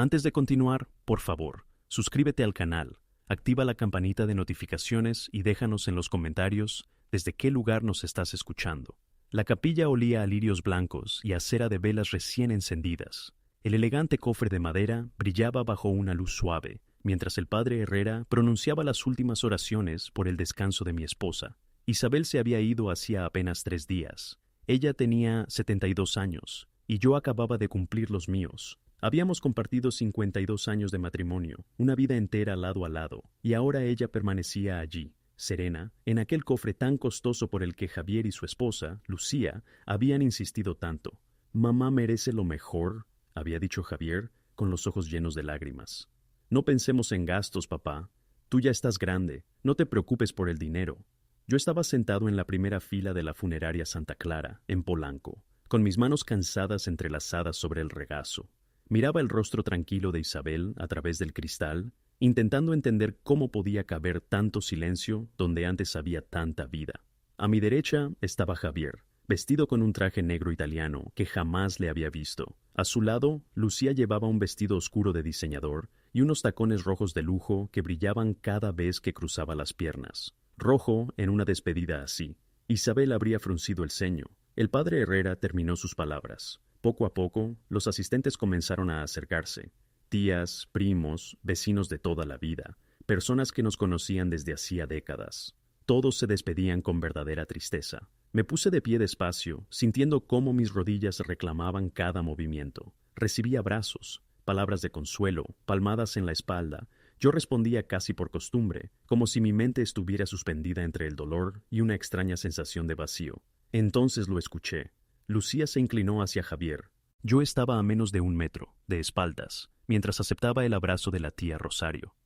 Antes de continuar, por favor, suscríbete al canal, activa la campanita de notificaciones y déjanos en los comentarios desde qué lugar nos estás escuchando. La capilla olía a lirios blancos y a cera de velas recién encendidas. El elegante cofre de madera brillaba bajo una luz suave, mientras el padre Herrera pronunciaba las últimas oraciones por el descanso de mi esposa. Isabel se había ido hacía apenas 3 días. Ella tenía 72 años, y yo acababa de cumplir los míos. Habíamos compartido 52 años de matrimonio, una vida entera lado a lado, y ahora ella permanecía allí, serena, en aquel cofre tan costoso por el que Javier y su esposa, Lucía, habían insistido tanto. «Mamá merece lo mejor», había dicho Javier, con los ojos llenos de lágrimas. «No pensemos en gastos, papá. Tú ya estás grande, no te preocupes por el dinero». Yo estaba sentado en la primera fila de la funeraria Santa Clara, en Polanco, con mis manos cansadas entrelazadas sobre el regazo. Miraba el rostro tranquilo de Isabel a través del cristal, intentando entender cómo podía caber tanto silencio donde antes había tanta vida. A mi derecha estaba Javier, vestido con un traje negro italiano que jamás le había visto. A su lado, Lucía llevaba un vestido oscuro de diseñador y unos tacones rojos de lujo que brillaban cada vez que cruzaba las piernas. Rojo en una despedida así. Isabel habría fruncido el ceño. El padre Herrera terminó sus palabras. Poco a poco, los asistentes comenzaron a acercarse. Tías, primos, vecinos de toda la vida, personas que nos conocían desde hacía décadas. Todos se despedían con verdadera tristeza. Me puse de pie despacio, sintiendo cómo mis rodillas reclamaban cada movimiento. Recibí abrazos, palabras de consuelo, palmadas en la espalda. Yo respondía casi por costumbre, como si mi mente estuviera suspendida entre el dolor y una extraña sensación de vacío. Entonces lo escuché. Lucía se inclinó hacia Javier. Yo estaba a menos de 1 metro, de espaldas, mientras aceptaba el abrazo de la tía Rosario.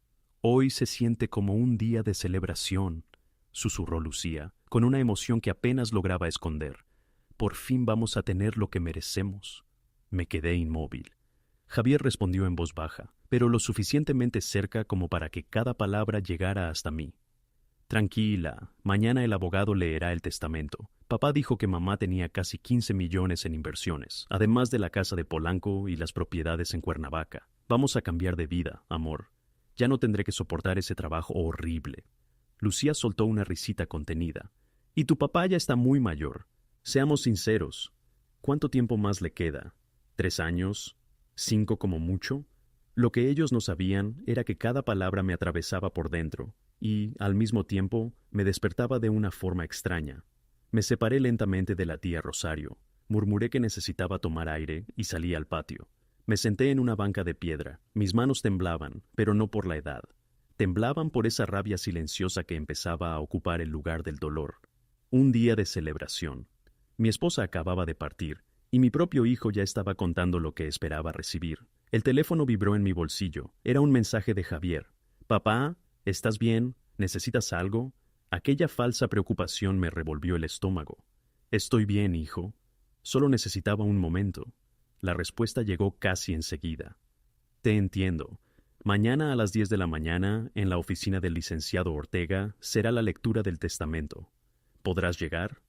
«Hoy se siente como un día de celebración», susurró Lucía, con una emoción que apenas lograba esconder. «Por fin vamos a tener lo que merecemos». Me quedé inmóvil. Javier respondió en voz baja, pero lo suficientemente cerca como para que cada palabra llegara hasta mí. «Tranquila, mañana el abogado leerá el testamento. Papá dijo que mamá tenía casi 15 millones en inversiones, además de la casa de Polanco y las propiedades en Cuernavaca. Vamos a cambiar de vida, amor. Ya no tendré que soportar ese trabajo horrible». Lucía soltó una risita contenida. «Y tu papá ya está muy mayor. Seamos sinceros. ¿Cuánto tiempo más le queda? ¿3 años? ¿5 como mucho?» Lo que ellos no sabían era que cada palabra me atravesaba por dentro y, al mismo tiempo, me despertaba de una forma extraña. Me separé lentamente de la tía Rosario, murmuré que necesitaba tomar aire y salí al patio. Me senté en una banca de piedra. Mis manos temblaban, pero no por la edad. Temblaban por esa rabia silenciosa que empezaba a ocupar el lugar del dolor. Un día de celebración. Mi esposa acababa de partir, y mi propio hijo ya estaba contando lo que esperaba recibir. El teléfono vibró en mi bolsillo. Era un mensaje de Javier. «Papá, ¿estás bien? ¿Necesitas algo?» Aquella falsa preocupación me revolvió el estómago. «Estoy bien, hijo. Solo necesitaba un momento». La respuesta llegó casi enseguida. «Te entiendo. Mañana a las 10 de la mañana, en la oficina del licenciado Ortega, será la lectura del testamento. ¿Podrás llegar?»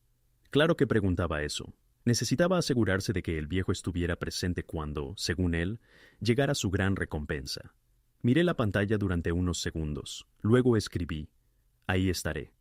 Claro que preguntaba eso. Necesitaba asegurarse de que el viejo estuviera presente cuando, según él, llegara su gran recompensa. Miré la pantalla durante unos segundos. Luego escribí: «Ahí estaré».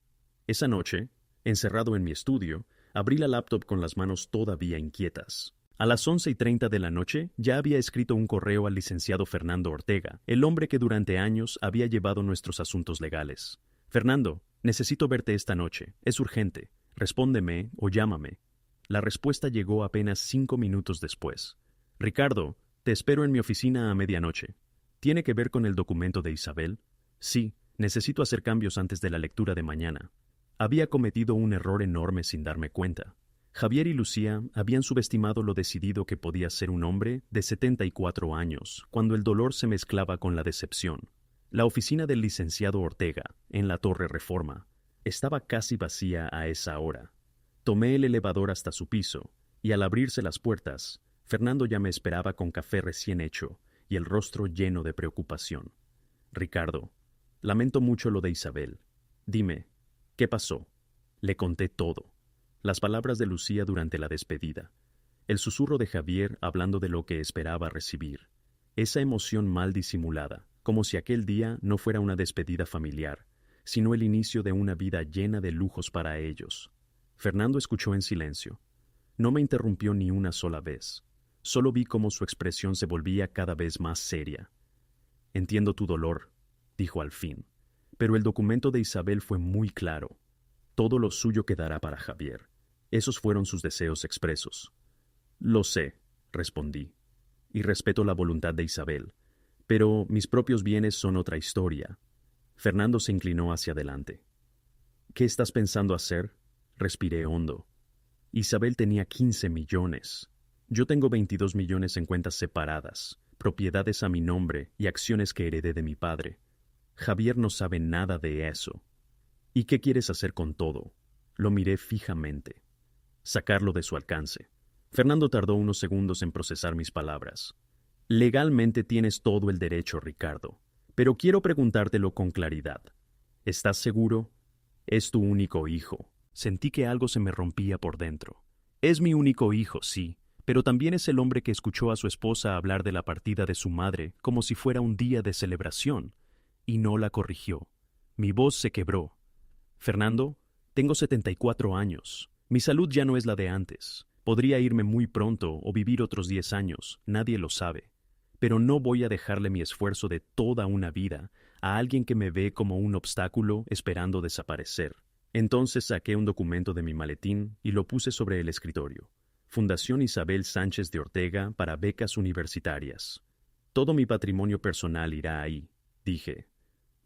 Esa noche, encerrado en mi estudio, abrí la laptop con las manos todavía inquietas. A las 11:30 de la noche ya había escrito un correo al licenciado Fernando Ortega, el hombre que durante años había llevado nuestros asuntos legales. «Fernando, necesito verte esta noche. Es urgente. Respóndeme o llámame». La respuesta llegó apenas 5 minutos después. «Ricardo, te espero en mi oficina a medianoche». «¿Tiene que ver con el documento de Isabel?» «Sí, necesito hacer cambios antes de la lectura de mañana». Había cometido un error enorme sin darme cuenta. Javier y Lucía habían subestimado lo decidido que podía ser un hombre de 74 años, cuando el dolor se mezclaba con la decepción. La oficina del licenciado Ortega, en la Torre Reforma, estaba casi vacía a esa hora. Tomé el elevador hasta su piso, y al abrirse las puertas, Fernando ya me esperaba con café recién hecho y el rostro lleno de preocupación. «Ricardo, lamento mucho lo de Isabel. Dime, ¿qué pasó?» Le conté todo. Las palabras de Lucía durante la despedida. El susurro de Javier hablando de lo que esperaba recibir. esa emoción mal disimulada, como si aquel día no fuera una despedida familiar, sino el inicio de una vida llena de lujos para ellos. Fernando escuchó en silencio. No me interrumpió ni una sola vez. Solo vi cómo su expresión se volvía cada vez más seria. Entiendo tu dolor, dijo al fin, pero el documento de Isabel fue muy claro. Todo lo suyo quedará para Javier. Esos fueron sus deseos expresos. Lo sé, respondí, y respeto la voluntad de Isabel, pero mis propios bienes son otra historia. Fernando se inclinó hacia adelante. ¿Qué estás pensando hacer? Respiré hondo. Isabel tenía 15 millones. Yo tengo 22 millones en cuentas separadas, propiedades a mi nombre y acciones que heredé de mi padre. Javier no sabe nada de eso. ¿Y qué quieres hacer con todo? Lo miré fijamente. Sacarlo de su alcance. Fernando tardó unos segundos en procesar mis palabras. Legalmente tienes todo el derecho, Ricardo, pero quiero preguntártelo con claridad. ¿Estás seguro? Es tu único hijo. Sentí que algo se me rompía por dentro. Es mi único hijo, sí, pero también es el hombre que escuchó a su esposa hablar de la partida de su madre como si fuera un día de celebración, y no la corrigió. Mi voz se quebró. Fernando, tengo 74 años. Mi salud ya no es la de antes. Podría irme muy pronto o vivir otros 10 años, nadie lo sabe. Pero no voy a dejarle mi esfuerzo de toda una vida a alguien que me ve como un obstáculo esperando desaparecer. Entonces saqué un documento de mi maletín y lo puse sobre el escritorio. Fundación Isabel Sánchez de Ortega para becas universitarias. Todo mi patrimonio personal irá ahí, dije.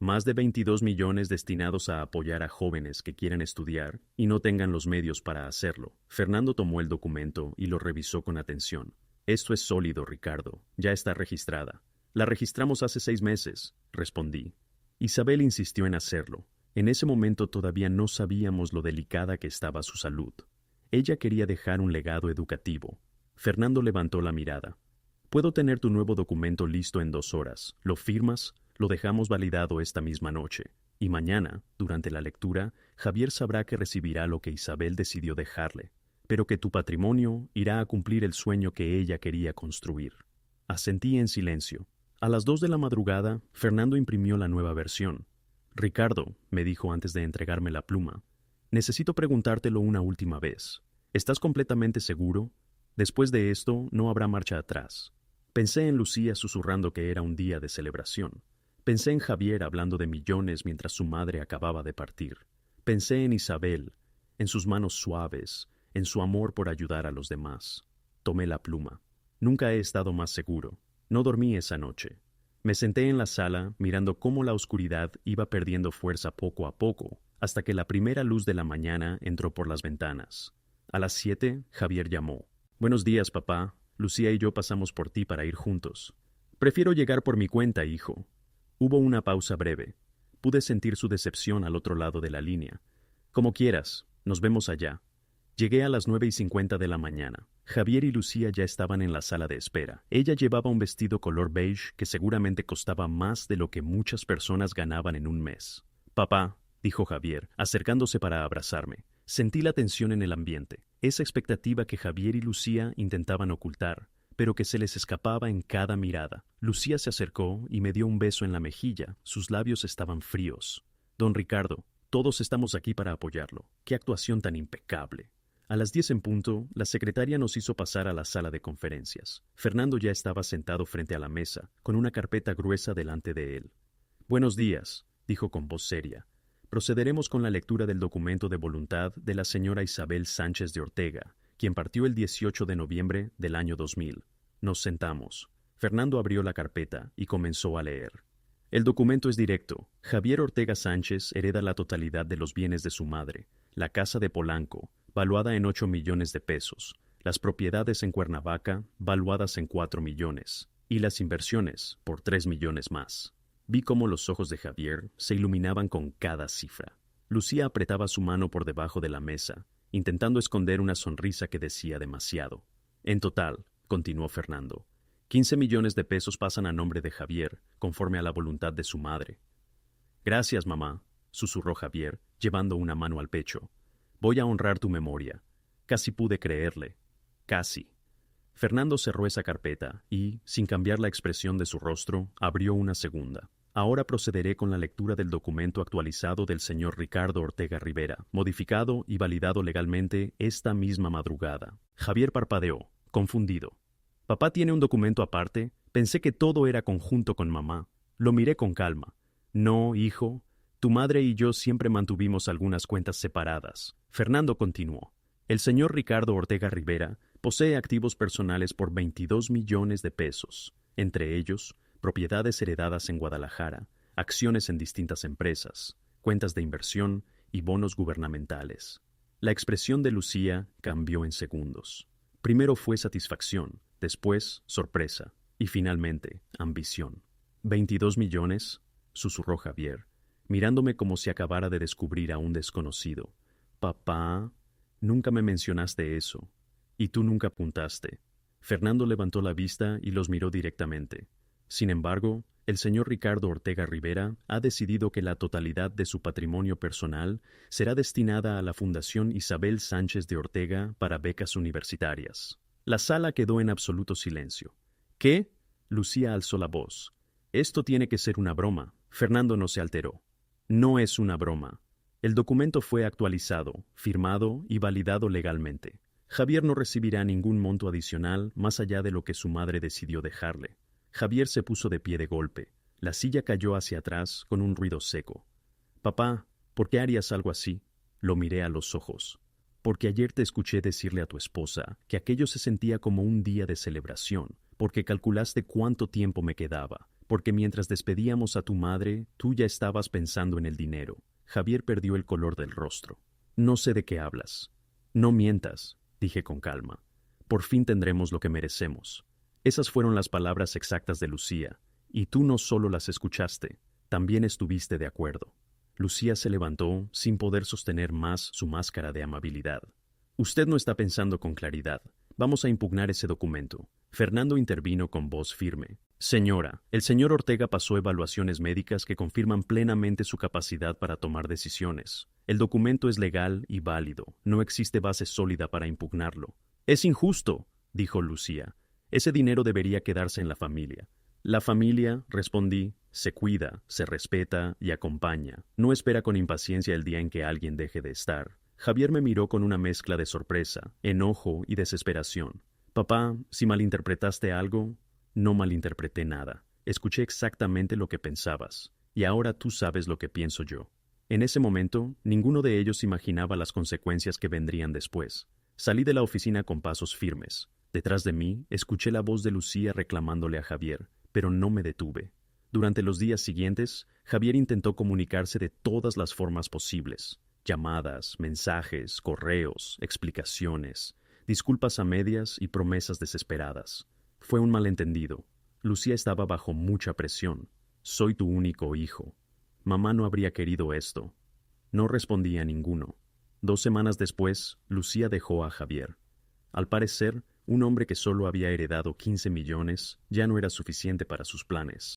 Más de 22 millones destinados a apoyar a jóvenes que quieran estudiar y no tengan los medios para hacerlo. Fernando tomó el documento y lo revisó con atención. Esto es sólido, Ricardo. Ya está registrada. La registramos hace 6 meses, respondí. Isabel insistió en hacerlo. En ese momento todavía no sabíamos lo delicada que estaba su salud. Ella quería dejar un legado educativo. Fernando levantó la mirada. Puedo tener tu nuevo documento listo en 2 horas. ¿Lo firmas? Lo dejamos validado esta misma noche. Y mañana, durante la lectura, Javier sabrá que recibirá lo que Isabel decidió dejarle, pero que tu patrimonio irá a cumplir el sueño que ella quería construir. Asentí en silencio. A las 2 de la madrugada, Fernando imprimió la nueva versión. Ricardo, me dijo antes de entregarme la pluma, necesito preguntártelo una última vez. ¿Estás completamente seguro? Después de esto, no habrá marcha atrás. Pensé en Lucía susurrando que era un día de celebración. Pensé en Javier hablando de millones mientras su madre acababa de partir. Pensé en Isabel, en sus manos suaves, en su amor por ayudar a los demás. Tomé la pluma. Nunca he estado más seguro. No dormí esa noche. Me senté en la sala mirando cómo la oscuridad iba perdiendo fuerza poco a poco, hasta que la primera luz de la mañana entró por las ventanas. A las 7, Javier llamó. Buenos días, papá. Lucía y yo pasamos por ti para ir juntos. Prefiero llegar por mi cuenta, hijo. Hubo una pausa breve. Pude sentir su decepción al otro lado de la línea. Como quieras, nos vemos allá. Llegué a las 9:50 de la mañana. Javier y Lucía ya estaban en la sala de espera. Ella llevaba un vestido color beige que seguramente costaba más de lo que muchas personas ganaban en un mes. Papá, dijo Javier, acercándose para abrazarme. Sentí la tensión en el ambiente, esa expectativa que Javier y Lucía intentaban ocultar, pero que se les escapaba en cada mirada. Lucía se acercó y me dio un beso en la mejilla. Sus labios estaban fríos. Don Ricardo, todos estamos aquí para apoyarlo. ¡Qué actuación tan impecable! A las 10 en punto, la secretaria nos hizo pasar a la sala de conferencias. Fernando ya estaba sentado frente a la mesa, con una carpeta gruesa delante de él. Buenos días, dijo con voz seria. Procederemos con la lectura del documento de voluntad de la señora Isabel Sánchez de Ortega, quien partió el 18 de noviembre del año 2000. Nos sentamos. Fernando abrió la carpeta y comenzó a leer. El documento es directo. Javier Ortega Sánchez hereda la totalidad de los bienes de su madre, la casa de Polanco, valuada en 8 millones de pesos, las propiedades en Cuernavaca, valuadas en 4 millones, y las inversiones por 3 millones más. Vi cómo los ojos de Javier se iluminaban con cada cifra. Lucía apretaba su mano por debajo de la mesa, intentando esconder una sonrisa que decía demasiado. En total, continuó Fernando, 15 millones de pesos pasan a nombre de Javier, conforme a la voluntad de su madre. Gracias, mamá, susurró Javier, llevando una mano al pecho. Voy a honrar tu memoria. Casi pude creerle. Casi. Fernando cerró esa carpeta y, sin cambiar la expresión de su rostro, abrió una segunda. Ahora procederé con la lectura del documento actualizado del señor Ricardo Ortega Rivera, modificado y validado legalmente esta misma madrugada. Javier parpadeó, confundido. ¿Papá tiene un documento aparte? Pensé que todo era conjunto con mamá. Lo miré con calma. No, hijo. Tu madre y yo siempre mantuvimos algunas cuentas separadas. Fernando continuó. El señor Ricardo Ortega Rivera posee activos personales por 22 millones de pesos, entre ellos propiedades heredadas en Guadalajara, acciones en distintas empresas, cuentas de inversión y bonos gubernamentales. La expresión de Lucía cambió en segundos. Primero fue satisfacción, después sorpresa y finalmente ambición. ¿22 millones? Susurró Javier, mirándome como si acabara de descubrir a un desconocido. Papá, nunca me mencionaste eso. Y tú nunca apuntaste. Fernando levantó la vista y los miró directamente. Sin embargo, el señor Ricardo Ortega Rivera ha decidido que la totalidad de su patrimonio personal será destinada a la Fundación Isabel Sánchez de Ortega para becas universitarias. La sala quedó en absoluto silencio. ¿Qué? Lucía alzó la voz. Esto tiene que ser una broma. Fernando no se alteró. No es una broma. El documento fue actualizado, firmado y validado legalmente. Javier no recibirá ningún monto adicional más allá de lo que su madre decidió dejarle. Javier se puso de pie de golpe. La silla cayó hacia atrás con un ruido seco. Papá, ¿por qué harías algo así? Lo miré a los ojos. Porque ayer te escuché decirle a tu esposa que aquello se sentía como un día de celebración, porque calculaste cuánto tiempo me quedaba, porque mientras despedíamos a tu madre, tú ya estabas pensando en el dinero. Javier perdió el color del rostro. No sé de qué hablas. No mientas, dije con calma. Por fin tendremos lo que merecemos. Esas fueron las palabras exactas de Lucía, y tú no solo las escuchaste, también estuviste de acuerdo. Lucía se levantó sin poder sostener más su máscara de amabilidad. Usted no está pensando con claridad. Vamos a impugnar ese documento. Fernando intervino con voz firme. Señora, el señor Ortega pasó evaluaciones médicas que confirman plenamente su capacidad para tomar decisiones. El documento es legal y válido. No existe base sólida para impugnarlo. Es injusto, dijo Lucía. Ese dinero debería quedarse en la familia. La familia, respondí, se cuida, se respeta y acompaña. No espera con impaciencia el día en que alguien deje de estar. Javier me miró con una mezcla de sorpresa, enojo y desesperación. Papá, si malinterpretaste algo, no malinterpreté nada. Escuché exactamente lo que pensabas, y ahora tú sabes lo que pienso yo. En ese momento, ninguno de ellos imaginaba las consecuencias que vendrían después. Salí de la oficina con pasos firmes. Detrás de mí, escuché la voz de Lucía reclamándole a Javier, pero no me detuve. Durante los días siguientes, Javier intentó comunicarse de todas las formas posibles. Llamadas, mensajes, correos, explicaciones, disculpas a medias y promesas desesperadas. Fue un malentendido. Lucía estaba bajo mucha presión. Soy tu único hijo. Mamá no habría querido esto. No respondí a ninguno. 2 semanas después, Lucía dejó a Javier. Al parecer, un hombre que solo había heredado 15 millones ya no era suficiente para sus planes.